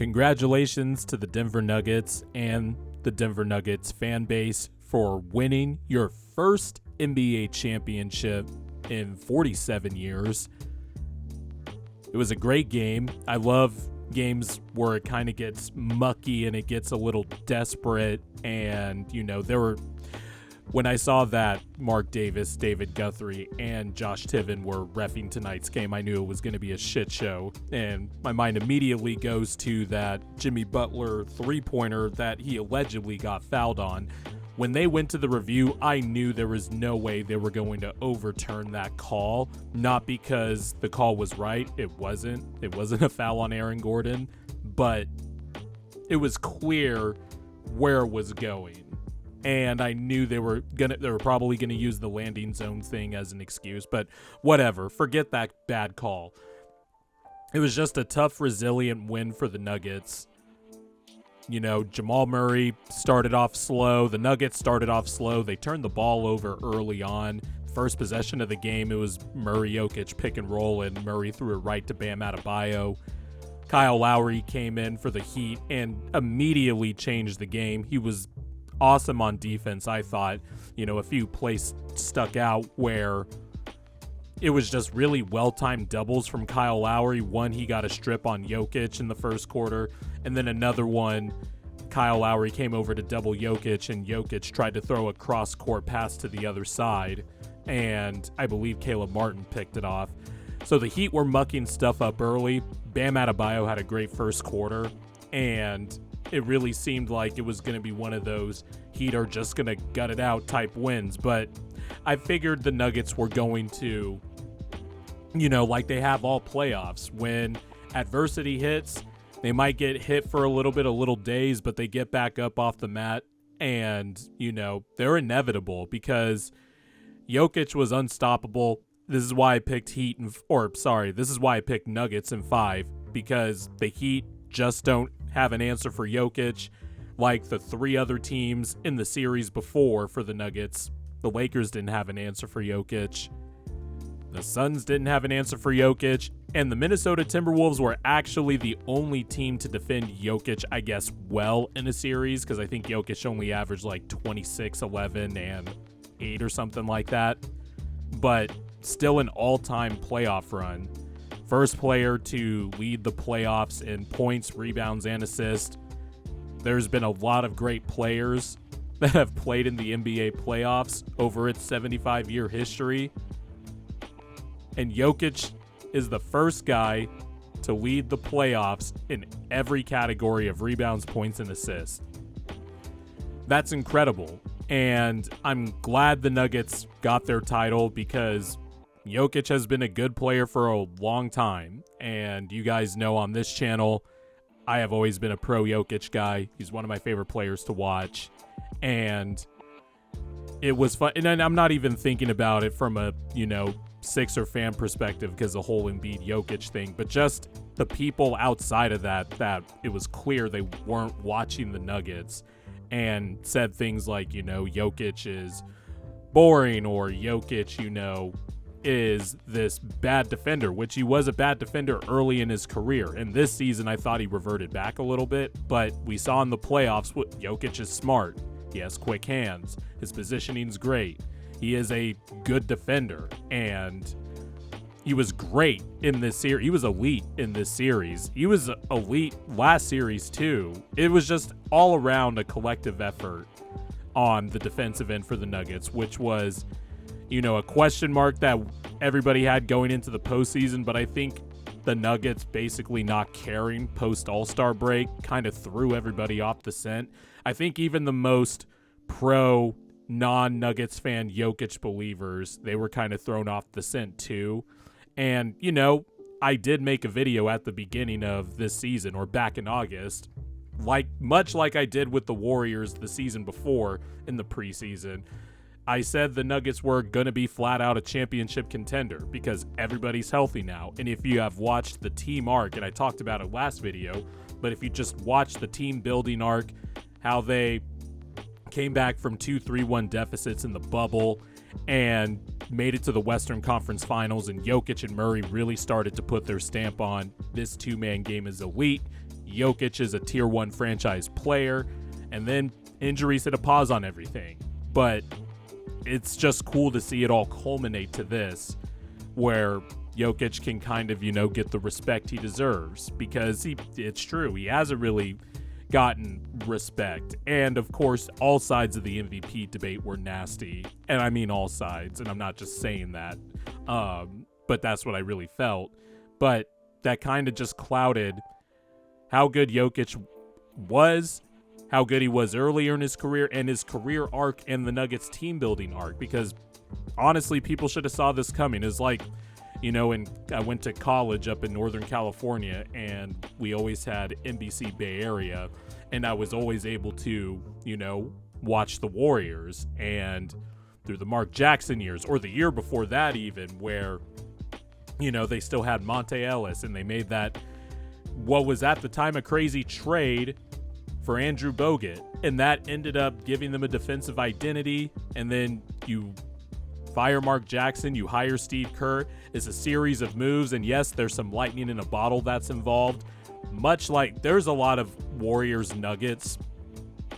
Congratulations to the Denver Nuggets and the Denver Nuggets fan base for winning your first NBA championship in 47 years. It was a great game. I love games where it kind of gets mucky and it gets a little desperate. And, when I saw that Mark Davis, David Guthrie, and Josh Tiven were reffing tonight's game, I knew it was going to be a shit show. And my mind immediately goes to that Jimmy Butler three-pointer that he allegedly got fouled on. When they went to the review, I knew there was no way they were going to overturn that call. Not because the call was right. It wasn't. It wasn't a foul on Aaron Gordon. But it was clear where it was going. And I knew they were probably gonna use the landing zone thing as an excuse, but whatever. Forget that bad call. It was just a tough, resilient win for the Nuggets. Jamal Murray started off slow. The Nuggets started off slow. They turned the ball over early on. First possession of the game, it was Murray Jokic pick and roll, and Murray threw it right to Bam Adebayo. Kyle Lowry came in for the Heat and immediately changed the game. He was awesome on defense, I thought. A few plays stuck out where it was just really well-timed doubles from Kyle Lowry. One, he got a strip on Jokic in the first quarter, and then another one, Kyle Lowry came over to double Jokic, and Jokic tried to throw a cross-court pass to the other side, and I believe Caleb Martin picked it off. So the Heat were mucking stuff up early. Bam Adebayo had a great first quarter, and it really seemed like it was going to be one of those Heat are just going to gut it out type wins. But I figured the Nuggets were going to, like they have all playoffs. When adversity hits, they might get hit for a little days, but they get back up off the mat. And, they're inevitable because Jokic was unstoppable. This is why I picked this is why I picked Nuggets in 5, because the Heat just don't have an answer for Jokic like the three other teams in the series before for the Nuggets. The Lakers didn't have an answer for Jokic. The Suns didn't have an answer for Jokic. And the Minnesota Timberwolves were actually the only team to defend Jokic, I guess, well in a series, because I think Jokic only averaged like 26, 11, and 8 or something like that. But still an all-time playoff run. First player to lead the playoffs in points, rebounds, and assists. There's been a lot of great players that have played in the NBA playoffs over its 75-year history. And Jokic is the first guy to lead the playoffs in every category of rebounds, points, and assists. That's incredible. And I'm glad the Nuggets got their title because Jokic has been a good player for a long time, and you guys know on this channel, I have always been a pro Jokic guy. He's one of my favorite players to watch, and it was fun. And I'm not even thinking about it from a, Sixer fan perspective because the whole Embiid Jokic thing, but just the people outside of that it was clear they weren't watching the Nuggets and said things like, Jokic is boring, or Jokic, is this bad defender, which he was a bad defender early in his career. And this season, I thought he reverted back a little bit, but we saw in the playoffs, Jokic is smart. He has quick hands. His positioning's great. He is a good defender, and he was great in this series. He was elite in this series. He was elite last series, too. It was just all around a collective effort on the defensive end for the Nuggets, which was a question mark that everybody had going into the postseason, but I think the Nuggets basically not caring post All-Star break kind of threw everybody off the scent. I think even the most pro non-Nuggets fan Jokic believers, they were kind of thrown off the scent too. And, I did make a video at the beginning of this season, or back in August, much like I did with the Warriors the season before in the preseason. I said the Nuggets were going to be flat out a championship contender because everybody's healthy now. And if you have watched the team arc, and I talked about it last video, but if you just watch the team building arc, how they came back from 2-3-1 deficits in the bubble and made it to the Western Conference Finals, and Jokic and Murray really started to put their stamp on this two-man game is elite. Jokic is a tier 1 franchise player, and then injuries hit a pause on everything. But it's just cool to see it all culminate to this, where Jokic can kind of, get the respect he deserves, because it's true, he hasn't really gotten respect. And of course, all sides of the MVP debate were nasty, and I mean all sides, and I'm not just saying that, but that's what I really felt. But that kind of just clouded how good Jokic was, how good he was earlier in his career, and his career arc and the Nuggets team building arc, because honestly, people should have saw this coming. It's like, I went to college up in Northern California, and we always had NBC Bay Area, and I was always able to, watch the Warriors. And through the Mark Jackson years, or the year before that even, where, they still had Monte Ellis, and they made that, what was at the time a crazy trade for Andrew Bogut, and that ended up giving them a defensive identity. And then you fire Mark Jackson, you hire Steve Kerr. It's a series of moves, and yes, there's some lightning in a bottle that's involved. Much like there's a lot of Warriors Nuggets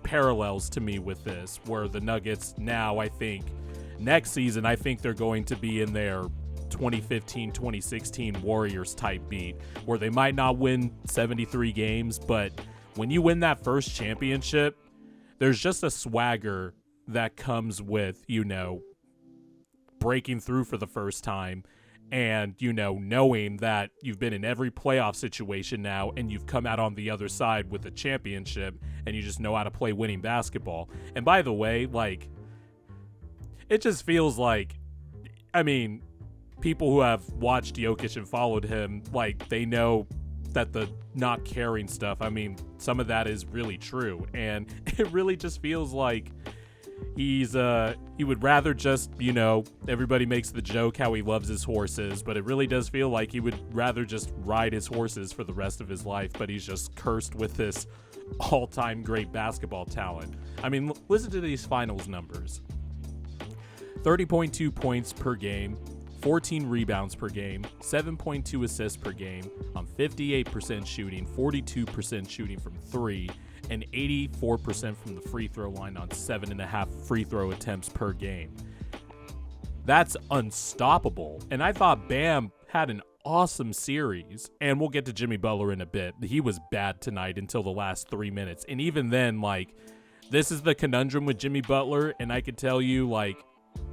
parallels to me with this, where the Nuggets now, I think, next season, I think they're going to be in their 2015-2016 Warriors type beat, where they might not win 73 games, but when you win that first championship, there's just a swagger that comes with, breaking through for the first time, and knowing that you've been in every playoff situation now, and you've come out on the other side with a championship, and you just know how to play winning basketball. And by the way, it just feels like, people who have watched Jokic and followed him, they know that the not caring stuff, some of that is really true, and it really just feels like he would rather just, everybody makes the joke how he loves his horses, but it really does feel like he would rather just ride his horses for the rest of his life, but he's just cursed with this all-time great basketball talent. Listen to these finals numbers. 30.2 points per game, 14 rebounds per game, 7.2 assists per game, on 58% shooting, 42% shooting from 3, and 84% from the free throw line on 7.5 free throw attempts per game. That's unstoppable. And I thought Bam had an awesome series. And we'll get to Jimmy Butler in a bit. He was bad tonight until the last 3 minutes. And even then, this is the conundrum with Jimmy Butler. And I could tell you,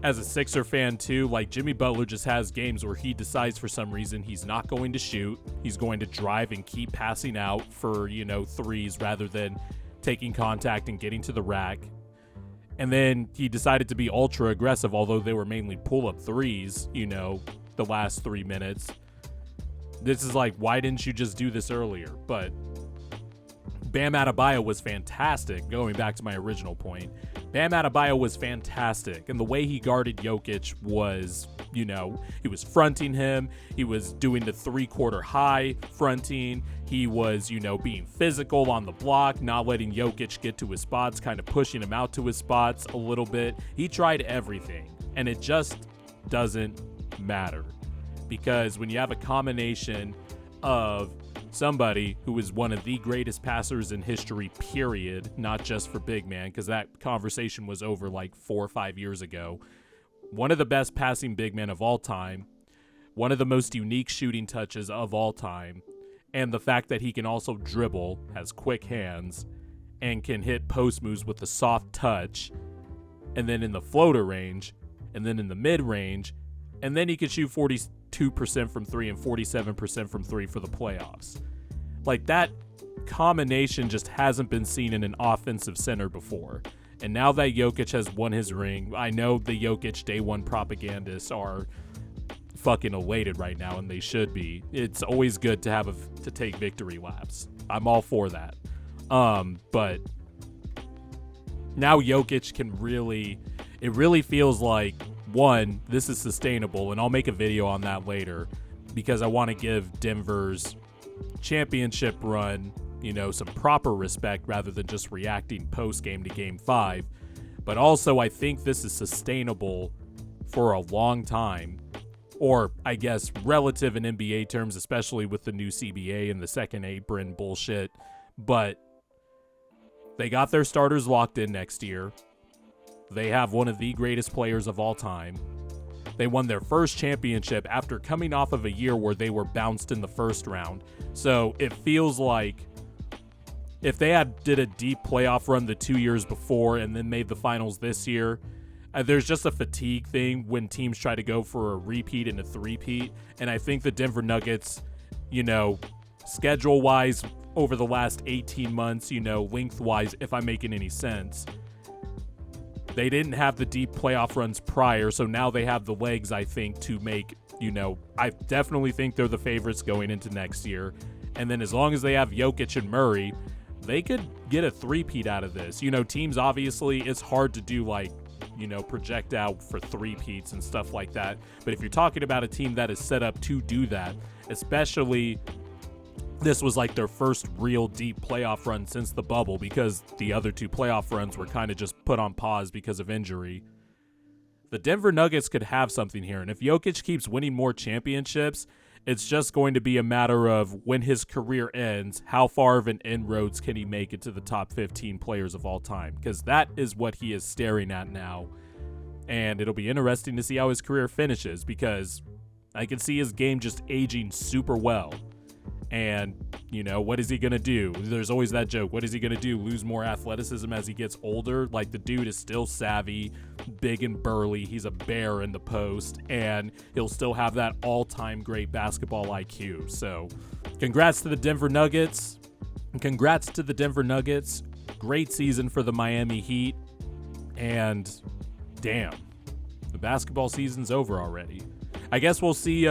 as a Sixer fan too, Jimmy Butler just has games where he decides for some reason he's not going to shoot. He's going to drive and keep passing out for, threes rather than taking contact and getting to the rack. And then he decided to be ultra aggressive, although they were mainly pull-up threes, the last 3 minutes. This is why didn't you just do this earlier? But Bam Adebayo was fantastic, going back to my original point. Bam Adebayo was fantastic, and the way he guarded Jokic was, he was fronting him, he was doing the three-quarter high fronting, he was, being physical on the block, not letting Jokic get to his spots, kind of pushing him out to his spots a little bit. He tried everything, and it just doesn't matter, because when you have a combination of somebody who is one of the greatest passers in history, period, not just for big man, because that conversation was over 4 or 5 years ago. One of the best passing big men of all time, one of the most unique shooting touches of all time, and the fact that he can also dribble, has quick hands, and can hit post moves with a soft touch, and then in the floater range, and then in the mid range, and then he could shoot 42% from 3 and 47% from 3 for the playoffs. That combination just hasn't been seen in an offensive center before. And now that Jokic has won his ring, I know the Jokic day one propagandists are fucking elated right now, and they should be. It's always good to to take victory laps. I'm all for that. But now Jokic can it really feels like, one, this is sustainable, and I'll make a video on that later, because I want to give Denver's championship run, some proper respect rather than just reacting post-game to Game 5. But also, I think this is sustainable for a long time, or I guess relative in NBA terms, especially with the new CBA and the second apron bullshit. But they got their starters locked in next year. They have one of the greatest players of all time. They won their first championship after coming off of a year where they were bounced in the first round. So it feels like if they did a deep playoff run the 2 years before and then made the finals this year, there's just a fatigue thing when teams try to go for a repeat and a three-peat. And I think the Denver Nuggets, schedule-wise over the last 18 months, lengthwise, if I'm making any sense, they didn't have the deep playoff runs prior, so now they have the legs, I think, to make, I definitely think they're the favorites going into next year. And then as long as they have Jokic and Murray, they could get a three-peat out of this. Teams, obviously, it's hard to do, project out for three-peats and stuff like that. But if you're talking about a team that is set up to do that, especially this was like their first real deep playoff run since the bubble, because the other two playoff runs were kind of just put on pause because of injury. The Denver Nuggets could have something here, and if Jokic keeps winning more championships, it's just going to be a matter of when his career ends, how far of an inroads can he make it to the top 15 players of all time, because that is what he is staring at now. And it'll be interesting to see how his career finishes, because I can see his game just aging super well. And, what is he going to do? There's always that joke. What is he going to do? Lose more athleticism as he gets older? Like, the dude is still savvy, big and burly. He's a bear in the post, and he'll still have that all-time great basketball IQ. So, congrats to the Denver Nuggets. Congrats to the Denver Nuggets. Great season for the Miami Heat. And, damn, the basketball season's over already. I guess we'll see,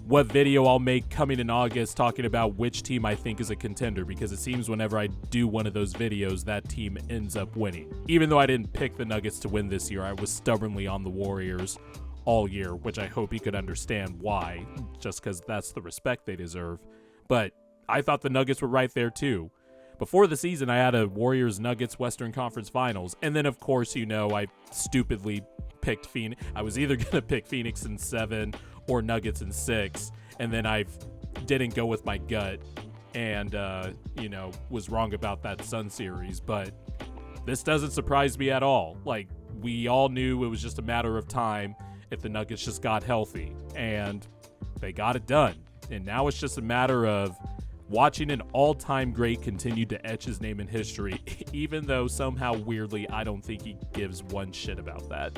what video I'll make coming in August talking about which team I think is a contender, because it seems whenever I do one of those videos, that team ends up winning. Even though I didn't pick the Nuggets to win this year, I was stubbornly on the Warriors all year, which I hope you could understand why, just because that's the respect they deserve. But I thought the Nuggets were right there too. Before the season, I had a Warriors-Nuggets Western Conference Finals, and then of course, I stupidly picked Phoenix. I was either going to pick Phoenix in 7 or Nuggets in 6, and then I didn't go with my gut and, was wrong about that Sun series. But this doesn't surprise me at all. Like, we all knew it was just a matter of time if the Nuggets just got healthy, and they got it done. And now it's just a matter of watching an all-time great continue to etch his name in history, even though somehow weirdly I don't think he gives one shit about that.